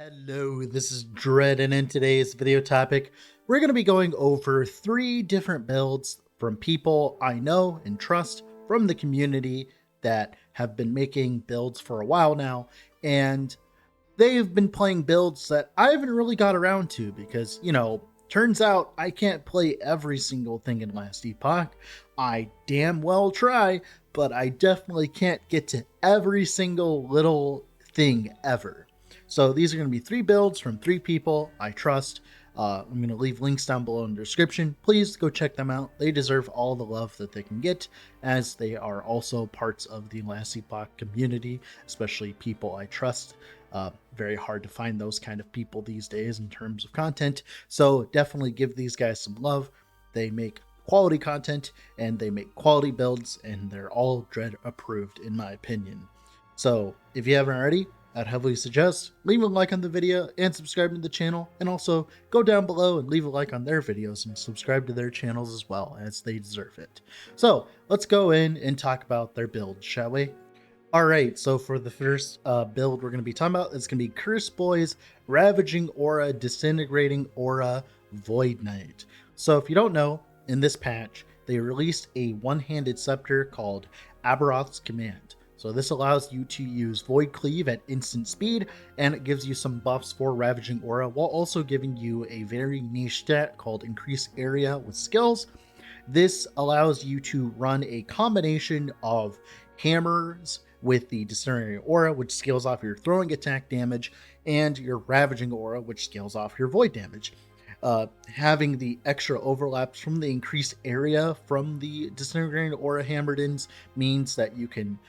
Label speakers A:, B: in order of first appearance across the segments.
A: Hello, this is Dread, and in today's video topic, we're going to be going over 3 different builds from people I know and trust from the community that have been making builds for a while now, and they've been playing builds that I haven't really got around to because, turns out I can't play every single thing in Last Epoch. I damn well try, but I definitely can't get to every single little thing ever. So these are going to be 3 builds from 3 people I trust. I'm going to leave links down below in the description. Please go check them out. They deserve all the love that they can get, as they are also parts of the Last Epoch community, especially people I trust. Very hard to find those kind of people these days in terms of content. So definitely give these guys some love. They make quality content and they make quality builds, and they're all Dread approved in my opinion. So if you haven't already, I'd heavily suggest leaving a like on the video and subscribing to the channel, and also go down below and leave a like on their videos and subscribe to their channels as well, as they deserve it. So let's go in and talk about their build, shall we? Alright, so for the first build we're going to be talking about, it's going to be Cursedboy's Ravaging Aura, Disintegrating Aura, Void Knight. So if you don't know, in this patch, they released a one-handed scepter called Aberoth's Command. So this allows you to use Void Cleave at instant speed, and it gives you some buffs for Ravaging Aura, while also giving you a very niche stat called Increased Area with Skills. This allows you to run a combination of hammers with the Disintegrating Aura, which scales off your throwing attack damage, and your Ravaging Aura, which scales off your void damage. Having the extra overlaps from the increased area from the Disintegrating Aura hammered-ins means that you can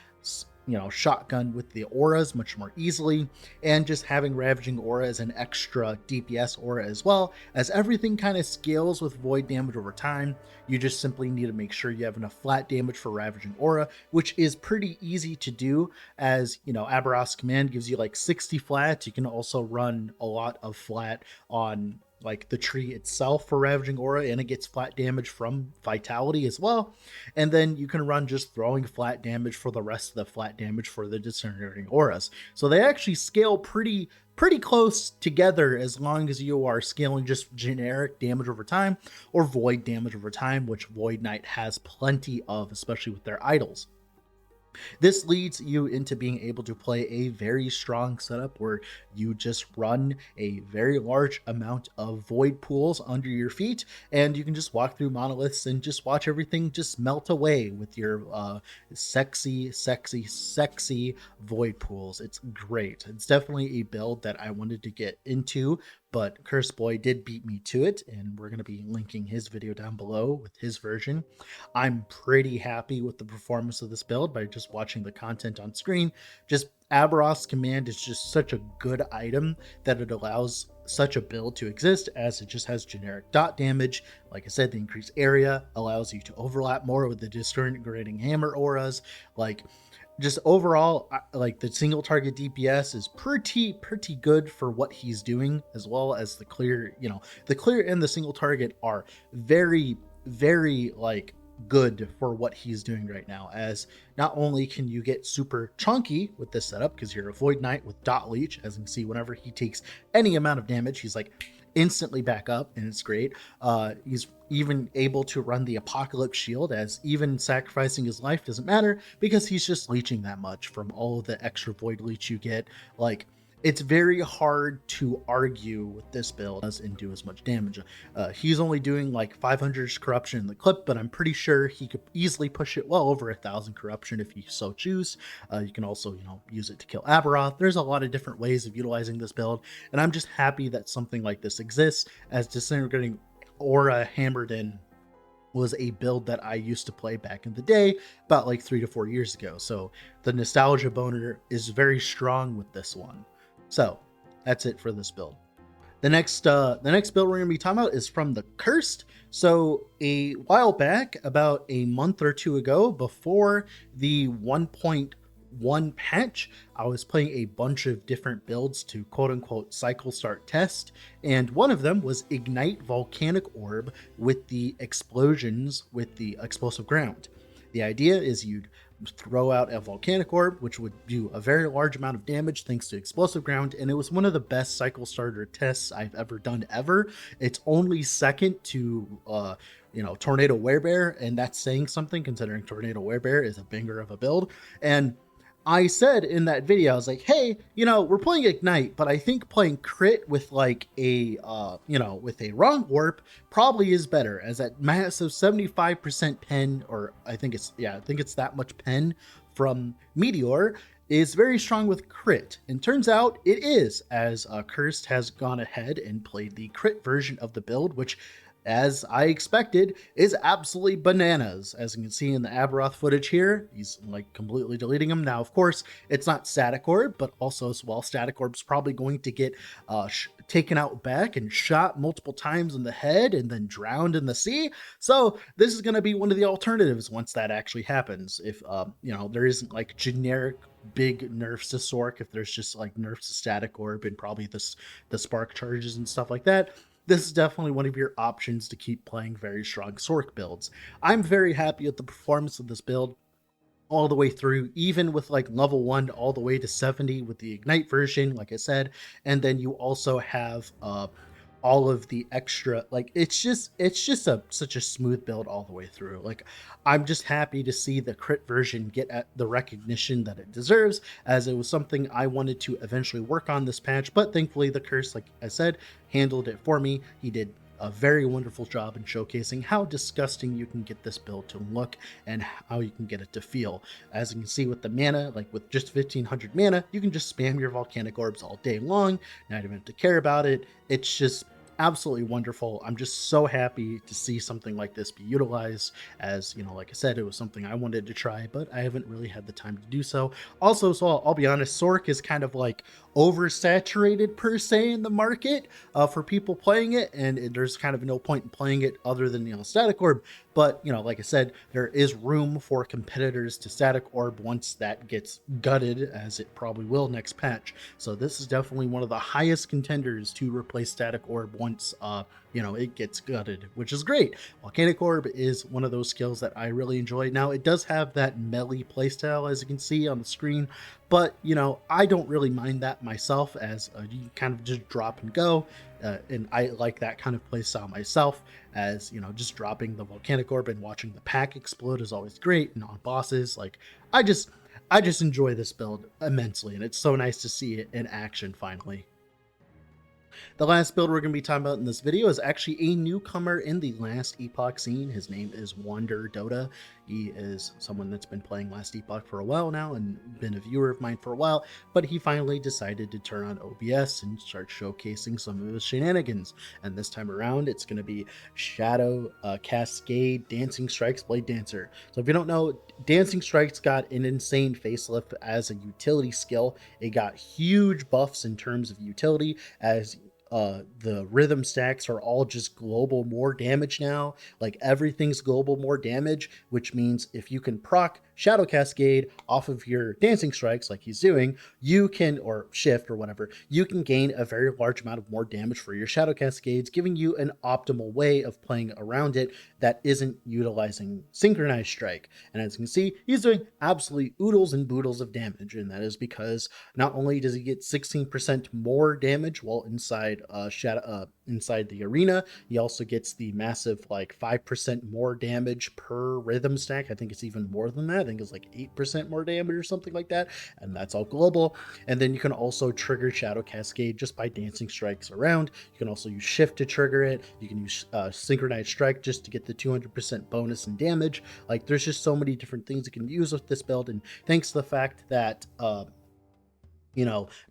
A: shotgun with the auras much more easily, and just having Ravaging Aura as an extra DPS aura as well, as everything kind of scales with void damage over time. You just simply need to make sure you have enough flat damage for Ravaging Aura, which is pretty easy to do, as Aberoth's Command gives you like 60 flat. You can also run a lot of flat on like the tree itself for Ravaging Aura, and it gets flat damage from Vitality as well. And then you can run just throwing flat damage for the rest of the flat damage for the Disintegrating Auras. So they actually scale pretty close together, as long as you are scaling just generic damage over time or void damage over time, which Void Knight has plenty of, especially with their idols. This leads you into being able to play a very strong setup where you just run a very large amount of void pools under your feet, and you can just walk through monoliths and just watch everything just melt away with your sexy void pools. It's great. It's definitely a build that I wanted to get into, but Cursedboy did beat me to it, and we're going to be linking his video down below with his version. I'm pretty happy with the performance of this build by just watching the content on screen. Just Aberoth's Command is just such a good item that it allows such a build to exist, as it just has generic dot damage. Like I said, the increased area allows you to overlap more with the Disintegrating Hammer auras. Just overall, like the single target DPS is pretty good for what he's doing, as well as the clear, the clear and the single target are very like good for what he's doing right now, as not only can you get super chunky with this setup because you're a Void Knight with dot leech, as you can see, whenever he takes any amount of damage, he's like instantly back up, and it's great. He's even able to run the Apocalypse Shield, as even sacrificing his life doesn't matter because he's just leeching that much from all of the extra void leech you get. Like, it's very hard to argue with this build and do as much damage. He's only doing like 500 corruption in the clip, but I'm pretty sure he could easily push it well over 1,000 corruption if you so choose. You can also, use it to kill Aberoth. There's a lot of different ways of utilizing this build, and I'm just happy that something like this exists, as Disintegrating Aura hammered in was a build that I used to play back in the day, about like 3 to 4 years ago. So the nostalgia boner is very strong with this one. So that's it for this build. The next build we're going to be talking about is from the Cursed. So a while back, about a month or 2 ago, before the 1.1 patch, I was playing a bunch of different builds to quote-unquote cycle start test, and one of them was Ignite Volcanic Orb with the explosions with the explosive ground. The idea is you'd throw out a Volcanic Orb, which would do a very large amount of damage thanks to Explosive Ground, and it was one of the best cycle starter tests I've ever done ever. It's only second to Tornado Werebear, and that's saying something considering Tornado Werebear is a banger of a build. And I said in that video, I was like, hey, we're playing Ignite, but I think playing Crit with like with a wrong warp probably is better, as that massive 75% pen, or I think it's that much pen from Meteor is very strong with Crit. And turns out it is, as Cursed has gone ahead and played the Crit version of the build, which, as I expected, is absolutely bananas. As you can see in the Aberoth footage here, he's like completely deleting them. Now, of course, it's not Static Orb, but also as well, Static Orb's probably going to get taken out back and shot multiple times in the head and then drowned in the sea. So this is going to be one of the alternatives once that actually happens. If, there isn't like generic big nerfs to Sorc, if there's just like nerfs to Static Orb and probably the spark charges and stuff like that, this is definitely one of your options to keep playing very strong Sorc builds. I'm very happy with the performance of this build all the way through, even with like level 1 all the way to 70 with the Ignite version, like I said. And then you also have all of the extra, like it's just such a smooth build all the way through. Like, I'm just happy to see the Crit version get at the recognition that it deserves, as it was something I wanted to eventually work on this patch, but thankfully the Curse, like I said, handled it for me. He did a very wonderful job in showcasing how disgusting you can get this build to look and how you can get it to feel. As you can see with the mana, like with just 1500 mana, you can just spam your Volcanic Orbs all day long, not even have to care about it. It's just absolutely wonderful. I'm just so happy to see something like this be utilized, as like I said, it was something I wanted to try, but I haven't really had the time to do so. Also, so I'll be honest, Sorc is kind of like oversaturated per se in the market for people playing it, and there's kind of no point in playing it other than Static Orb. But like I said, there is room for competitors to Static Orb once that gets gutted, as it probably will next patch. So this is definitely one of the highest contenders to replace Static Orb once it gets gutted, which is great. Volcanic Orb is one of those skills that I really enjoy. Now, it does have that melee playstyle, as you can see on the screen, but I don't really mind that myself, as you kind of just drop and go, and I like that kind of playstyle myself, as just dropping the Volcanic Orb and watching the pack explode is always great. And on bosses, like, I just enjoy this build immensely, and it's so nice to see it in action finally. The last build we're going to be talking about in this video is actually a newcomer in the last Epoch scene. His name is Wanderdota. He is someone that's been playing last Epoch for a while now and been a viewer of mine for a while, but he finally decided to turn on OBS and start showcasing some of his shenanigans. And this time around, it's going to be Shadow, Cascade, Dancing Strikes, Blade Dancer. So if you don't know, Dancing Strikes got an insane facelift as a utility skill. It got huge buffs in terms of utility, as the rhythm stacks are all just global more damage now. Like, everything's global more damage, which means if you can proc Shadow Cascade off of your Dancing Strikes like he's doing, you can, or shift or whatever, you can gain a very large amount of more damage for your Shadow Cascades, giving you an optimal way of playing around it that isn't utilizing Synchronized Strike. And as you can see, he's doing absolutely oodles and boodles of damage, and that is because not only does he get 16% more damage while inside inside the arena, he also gets the massive like 5% more damage per rhythm stack. I think it's even more than that. I think it's like 8% more damage or something like that, and that's all global. And then you can also trigger Shadow Cascade just by Dancing Strikes around. You can also use Shift to trigger it. You can use Synchronized Strike just to get the 200% bonus in damage. Like, there's just so many different things you can use with this build, and thanks to the fact that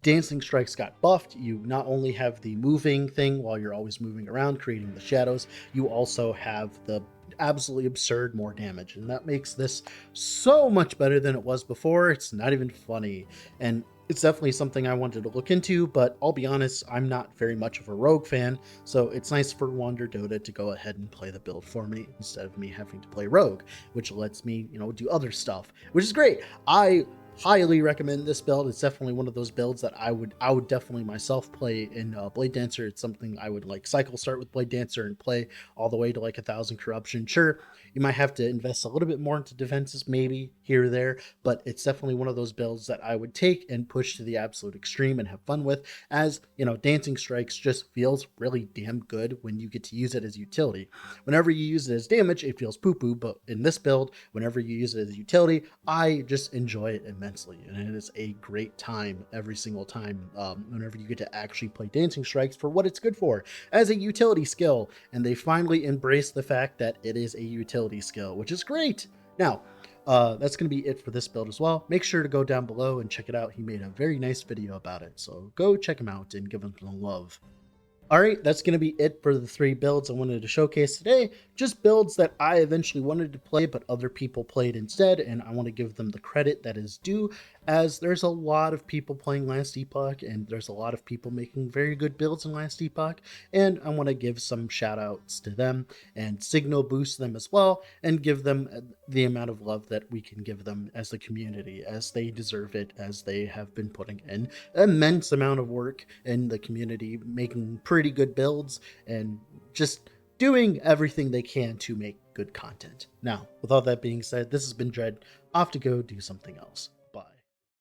A: Dancing Strikes got buffed, you not only have the moving thing while you're always moving around, creating the shadows, you also have the absolutely absurd more damage, and that makes this so much better than it was before. It's not even funny, and it's definitely something I wanted to look into, but I'll be honest, I'm not very much of a rogue fan, so it's nice for Wanderdota to go ahead and play the build for me instead of me having to play rogue, which lets me, do other stuff, which is great. I highly recommend this build. It's definitely one of those builds that I would definitely myself play in Blade Dancer. It's something I would like cycle start with Blade Dancer and play all the way to like 1,000 corruption. Sure, you might have to invest a little bit more into defenses, maybe here or there, but it's definitely one of those builds that I would take and push to the absolute extreme and have fun with. As you know, Dancing Strikes just feels really damn good when you get to use it as utility. Whenever you use it as damage, it feels poo poo, but in this build, whenever you use it as utility, I just enjoy it immensely, and it is a great time every single time whenever you get to actually play Dancing Strikes for what it's good for, as a utility skill, and they finally embrace the fact that it is a utility skill, which is great. Now, that's going to be it for this build as well. Make sure to go down below and check it out. He made a very nice video about it, so go check him out and give him some love. All right, that's going to be it for the 3 builds I wanted to showcase today. Just builds that I eventually wanted to play, but other people played instead, and I want to give them the credit that is due, as there's a lot of people playing Last Epoch, and there's a lot of people making very good builds in Last Epoch, and I want to give some shout outs to them and signal boost them as well, and give them the amount of love that we can give them as the community, as they deserve it, as they have been putting in an immense amount of work in the community, making pretty good builds and just doing everything they can to make good content. Now, with all that being said, this has been Dread, off to go do something else.